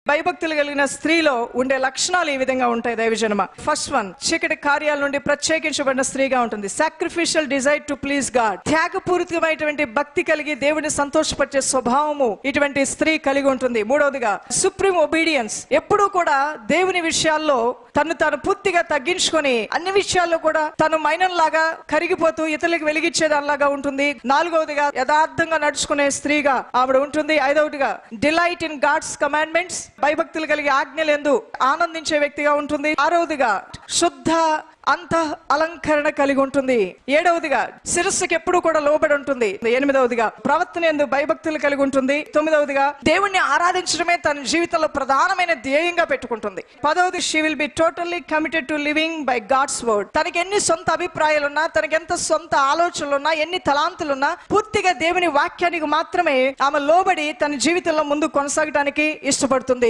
భయభక్తులు కలిగిన స్త్రీలో ఉండే లక్షణాలు ఈ విధంగా ఉంటాయి దైవజనమ. ఫస్ట్ వన్, చీకటి కార్యాల నుండి ప్రత్యేకించబడిన స్త్రీగా ఉంటుంది. Sacrificial desire to please God. త్యాగపూరితమైనటువంటి భక్తి కలిగి దేవుని సంతోషపరిచే స్వభావము ఇటువంటి స్త్రీ కలిగి ఉంటుంది. మూడవదిగా సుప్రీం ఒబీడియన్స్. ఎప్పుడూ కూడా దేవుని విషయాల్లో తను పూర్తిగా తగ్గించుకొని అన్ని విషయాల్లో కూడా తను మైనంలాగా కరిగిపోతూ ఇతరులకు వెలిగించేదానిలాగా ఉంటుంది. నాలుగవదిగా యథార్థంగా నడుచుకునే స్త్రీగా ఆవిడ ఉంటుంది. ఐదవదిగా డిలైట్ ఇన్ గాడ్స్ కమాండ్మెంట్స్. భయభక్తులు కలిగి ఆజ్ఞలందు ఆనందించే వ్యక్తిగా ఉంటుంది. ఆరవదిగా శుద్ధ అంత అలంకరణ కలిగి ఉంటుంది. ఏడవదిగా శిరస్సుకి ఎప్పుడు కూడా లోబడి ఉంటుంది. ఎనిమిదవదిగా ప్రవర్తన యందు భయభక్తులు కలిగి ఉంటుంది. తొమ్మిదవదిగా దేవుణ్ణి ఆరాధించడమే తన జీవితంలో ప్రధానమైన ధ్యేయంగా పెట్టుకుంటుంది. పదవది, she will be totally committed to living by God's word. తనకి ఎన్ని సొంత అభిప్రాయాలున్నా, తనకి ఎంత సొంత ఆలోచనలున్నా, ఎన్ని తలాంతులున్నా పూర్తిగా దేవుని వాక్యానికి మాత్రమే ఆమె లోబడి తన జీవితంలో ముందు కొనసాగడానికి ఇష్టపడుతుంది.